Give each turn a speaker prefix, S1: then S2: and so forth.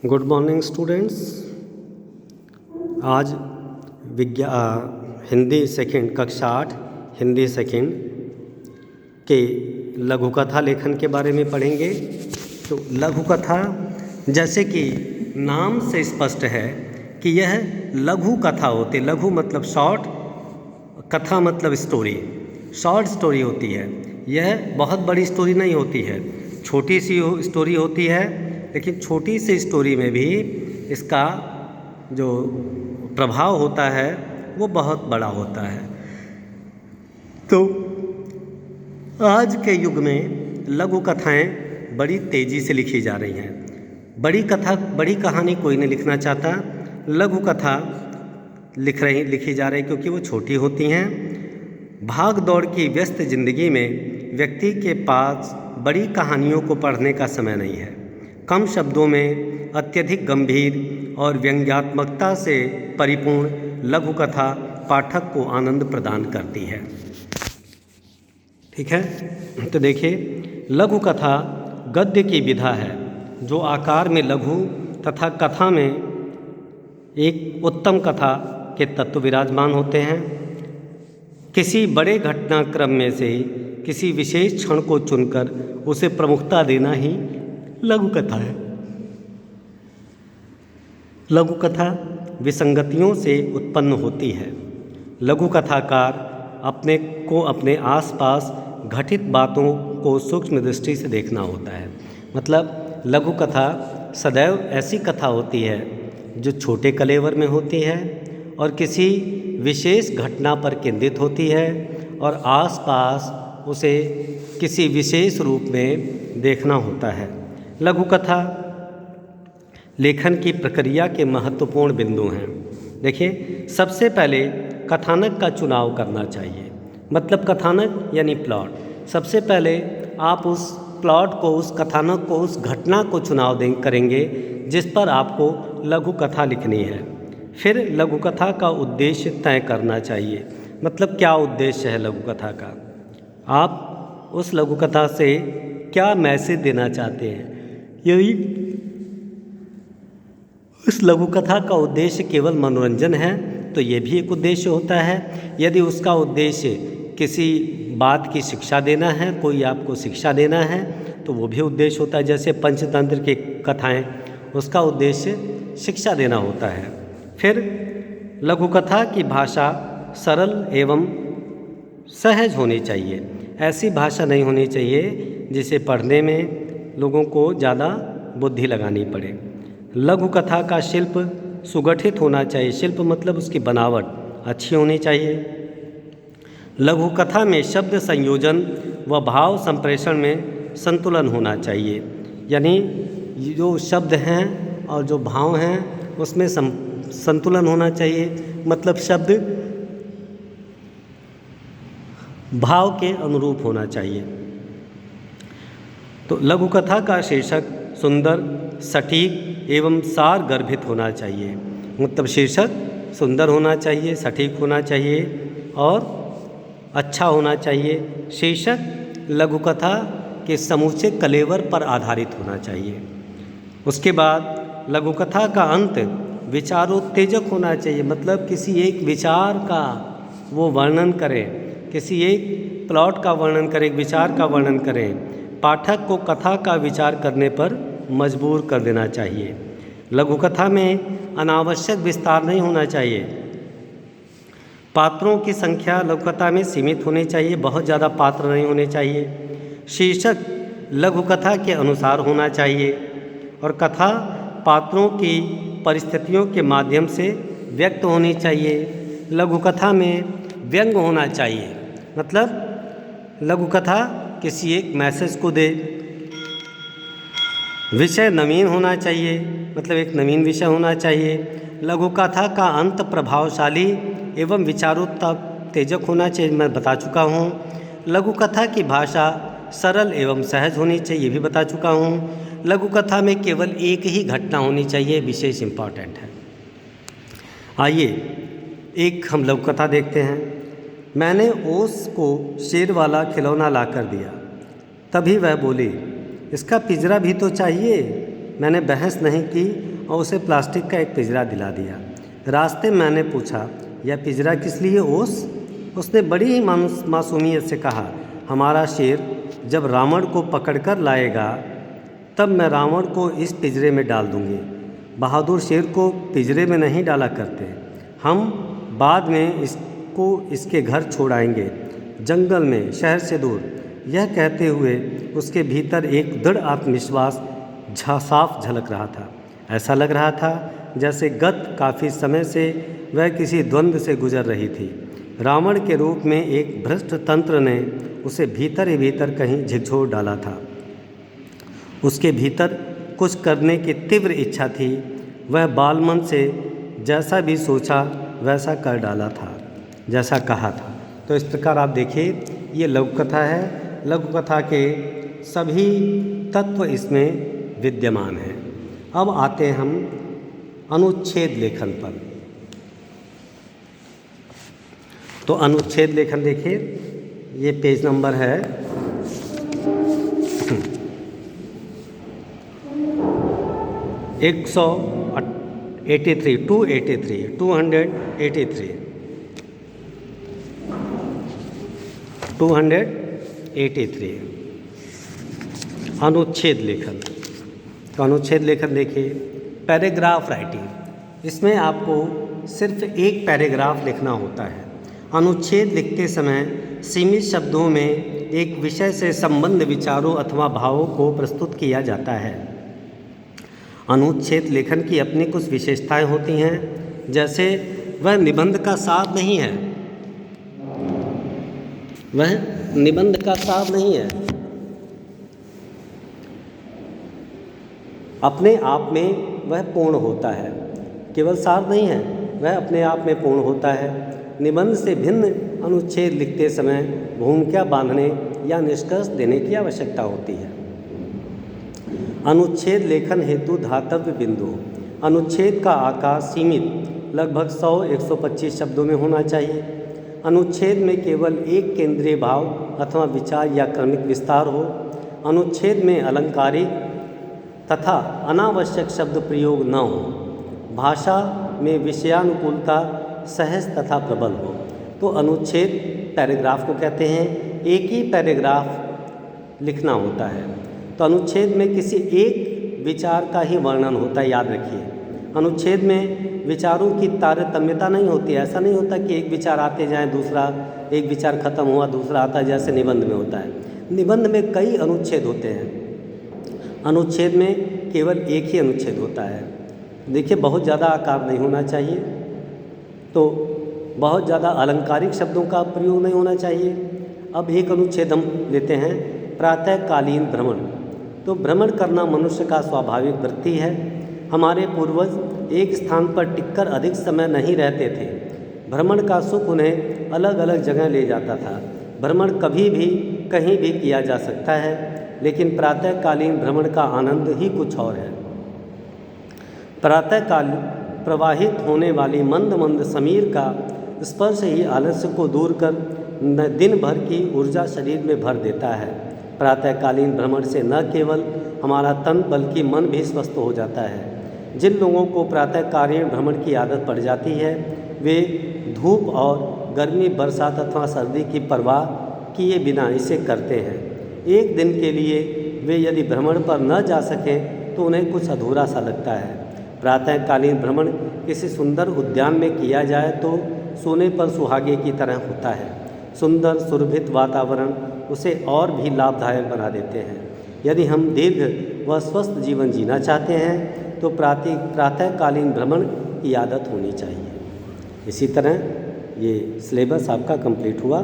S1: Good morning students. आज Hindi second कक्षा 8 Hindi second के लघु कथा लेखन के बारे में पढ़ेंगे। तो लघु कथा जैसे कि नाम से स्पष्ट है कि यह लघु कथा होती है। लघु मतलब शॉर्ट, कथा मतलब स्टोरी, शॉर्ट स्टोरी होती है। यह बहुत बड़ी स्टोरी नहीं होती है, छोटी सी स्टोरी होती है, लेकिन छोटी सी स्टोरी में भी इसका जो प्रभाव होता है वो बहुत बड़ा होता है। तो आज के युग में लघु कथाएं बड़ी तेज़ी से लिखी जा रही हैं। बड़ी कहानी कोई नहीं लिखना चाहता, लघु कथा लिखी जा रही क्योंकि वो छोटी होती हैं। भाग दौड़ की व्यस्त जिंदगी में व्यक्ति के पास बड़ी कहानियों को पढ़ने का समय नहीं है। कम शब्दों में अत्यधिक गंभीर और व्यंग्यात्मकता से परिपूर्ण लघु कथा पाठक को आनंद प्रदान करती है। ठीक है, तो देखिए, लघु कथा गद्य की विधा है जो आकार में लघु तथा कथा में एक उत्तम कथा के तत्व विराजमान होते हैं। किसी बड़े घटनाक्रम में से किसी विशेष क्षण को चुनकर उसे प्रमुखता देना ही लघु कथा है। लघु कथा विसंगतियों से उत्पन्न होती है। लघु कथाकार अपने आसपास घटित बातों को सूक्ष्म दृष्टि से देखना होता है। मतलब लघु कथा सदैव ऐसी कथा होती है जो छोटे कलेवर में होती है और किसी विशेष घटना पर केंद्रित होती है और आसपास उसे किसी विशेष रूप में देखना होता है। लघु कथा लेखन की प्रक्रिया के महत्वपूर्ण बिंदु हैं। देखिए, सबसे पहले कथानक का चुनाव करना चाहिए। मतलब कथानक यानी प्लॉट। सबसे पहले आप उस प्लॉट को, उस कथानक को, उस घटना को चुनाव करेंगे जिस पर आपको लघु कथा लिखनी है। फिर लघु कथा का उद्देश्य तय करना चाहिए। मतलब क्या उद्देश्य है लघु कथा का, आप उस लघु कथा से क्या मैसेज देना चाहते हैं। यदि उस लघु कथा का उद्देश्य केवल मनोरंजन है तो ये भी एक उद्देश्य होता है। यदि उसका उद्देश्य किसी बात की शिक्षा देना है, कोई आपको शिक्षा देना है, तो वो भी उद्देश्य होता है। जैसे पंचतंत्र की कथाएं, उसका उद्देश्य शिक्षा देना होता है। फिर लघु कथा की भाषा सरल एवं सहज होनी चाहिए। ऐसी भाषा नहीं होनी चाहिए जिसे पढ़ने में लोगों को ज़्यादा बुद्धि लगानी पड़े। लघु कथा का शिल्प सुगठित होना चाहिए। शिल्प मतलब उसकी बनावट अच्छी होनी चाहिए। लघु कथा में शब्द संयोजन व भाव संप्रेषण में संतुलन होना चाहिए। यानी जो शब्द हैं और जो भाव हैं उसमें संतुलन होना चाहिए। मतलब शब्द भाव के अनुरूप होना चाहिए। तो लघु कथा का शीर्षक सुंदर, सटीक एवं सार गर्भित होना चाहिए। मतलब शीर्षक सुंदर होना चाहिए, सटीक होना चाहिए और अच्छा होना चाहिए। शीर्षक लघु कथा के समूचे कलेवर पर आधारित होना चाहिए। उसके बाद लघु कथा का अंत विचारोत्तेजक होना चाहिए। मतलब किसी एक विचार का वो वर्णन करें, किसी एक प्लॉट का वर्णन करें, एक विचार का वर्णन करें। पाठक को कथा का विचार करने पर मजबूर कर देना चाहिए। लघु कथा में अनावश्यक विस्तार नहीं होना चाहिए। पात्रों की संख्या लघु कथा में सीमित होनी चाहिए, बहुत ज़्यादा पात्र नहीं होने चाहिए। शीर्षक लघु कथा के अनुसार होना चाहिए और कथा पात्रों की परिस्थितियों के माध्यम से व्यक्त होनी चाहिए। लघु कथा में व्यंग होना चाहिए। मतलब लघु कथा किसी एक मैसेज को दे। विषय नवीन होना चाहिए। मतलब एक नवीन विषय होना चाहिए। लघु कथा का अंत प्रभावशाली एवं विचारोत्तेजक होना चाहिए, मैं बता चुका हूँ। लघु कथा की भाषा सरल एवं सहज होनी चाहिए, ये भी बता चुका हूँ। लघु कथा में केवल एक ही घटना होनी चाहिए, विशेष इम्पॉर्टेंट है। आइए एक हम लघु कथा देखते हैं। मैंने ओस को शेर वाला खिलौना ला कर दिया। तभी वह बोली, इसका पिंजरा भी तो चाहिए। मैंने बहस नहीं की और उसे प्लास्टिक का एक पिंजरा दिला दिया। रास्ते में मैंने पूछा, यह पिंजरा किस लिए ओस? उसने बड़ी ही मासूमियत से कहा, हमारा शेर जब रावण को पकड़कर लाएगा तब मैं रावण को इस पिंजरे में डाल दूंगी। बहादुर शेर को पिंजरे में नहीं डाला करते, हम बाद में इसको इसके घर छोड़ आएंगे, जंगल में, शहर से दूर। यह कहते हुए उसके भीतर एक दृढ़ आत्मविश्वास साफ झलक रहा था। ऐसा लग रहा था जैसे गत काफ़ी समय से वह किसी द्वंद्व से गुजर रही थी। रावण के रूप में एक भ्रष्ट तंत्र ने उसे भीतर ही भीतर कहीं झिझोड़ डाला था। उसके भीतर कुछ करने की तीव्र इच्छा थी। वह बालमन से जैसा भी सोचा वैसा कर डाला था, जैसा कहा था। तो इस प्रकार आप देखिए, ये लघु कथा है। लघु कथा के सभी तत्व इसमें विद्यमान हैं। अब आते हैं हम अनुच्छेद लेखन पर। तो अनुच्छेद लेखन देखिए, ये पेज नंबर है 283 अनुच्छेद लेखन। तो अनुच्छेद लेखन देखिए, पैराग्राफ राइटिंग। इसमें आपको सिर्फ एक पैराग्राफ लिखना होता है। अनुच्छेद लिखते समय सीमित शब्दों में एक विषय से संबंध विचारों अथवा भावों को प्रस्तुत किया जाता है। अनुच्छेद लेखन की अपनी कुछ विशेषताएं होती हैं, जैसे वह निबंध का सार नहीं है। वह निबंध का सार नहीं है, अपने आप में वह पूर्ण होता है। केवल सार नहीं है, वह अपने आप में पूर्ण होता है। निबंध से भिन्न अनुच्छेद लिखते समय भूमिका बांधने या निष्कर्ष देने की आवश्यकता होती है। अनुच्छेद लेखन हेतु धातव्य बिंदु। अनुच्छेद का आकार सीमित, लगभग 100-125 शब्दों में होना चाहिए। अनुच्छेद में केवल एक केंद्रीय भाव अथवा विचार या क्रमिक विस्तार हो। अनुच्छेद में अलंकारिक तथा अनावश्यक शब्द प्रयोग न हो। भाषा में विषयानुकूलता सहज तथा प्रबल हो। तो अनुच्छेद पैराग्राफ को कहते हैं। एक ही पैराग्राफ लिखना होता है। तो अनुच्छेद में किसी एक विचार का ही वर्णन होता है, याद रखिए। अनुच्छेद में विचारों की तारतम्यता नहीं होती। ऐसा नहीं होता कि एक विचार आते जाए, दूसरा एक विचार खत्म हुआ दूसरा आता है, जैसे निबंध में होता है। निबंध में कई अनुच्छेद होते हैं, अनुच्छेद में केवल एक ही अनुच्छेद होता है। देखिए, बहुत ज़्यादा आकार नहीं होना चाहिए, तो बहुत ज़्यादा अलंकारिक शब्दों का प्रयोग नहीं होना चाहिए। अब एक अनुच्छेद हम लेते हैं, प्रातःकालीन भ्रमण। तो भ्रमण करना मनुष्य का स्वाभाविक वृत्ति है। हमारे पूर्वज एक स्थान पर टिककर अधिक समय नहीं रहते थे। भ्रमण का सुख उन्हें अलग अलग जगह ले जाता था। भ्रमण कभी भी कहीं भी किया जा सकता है, लेकिन प्रातःकालीन भ्रमण का आनंद ही कुछ और है। प्रातःकाल प्रवाहित होने वाली मंद मंद समीर का स्पर्श ही आलस्य को दूर कर दिन भर की ऊर्जा शरीर में भर देता है। प्रातःकालीन भ्रमण से न केवल हमारा तन बल्कि मन भी स्वस्थ हो जाता है। जिन लोगों को प्रातःकालीन भ्रमण की आदत पड़ जाती है, वे धूप और गर्मी, बरसात अथवा सर्दी की परवाह किए बिना इसे करते हैं। एक दिन के लिए वे यदि भ्रमण पर न जा सकें तो उन्हें कुछ अधूरा सा लगता है। प्रातःकालीन भ्रमण किसी सुंदर उद्यान में किया जाए तो सोने पर सुहागे की तरह होता है। सुंदर सुरभित वातावरण उसे और भी लाभदायक बना देते हैं। यदि हम दीर्घ व स्वस्थ जीवन जीना चाहते हैं तो प्रातःकालीन भ्रमण की आदत होनी चाहिए। इसी तरह ये सिलेबस आपका कंप्लीट हुआ।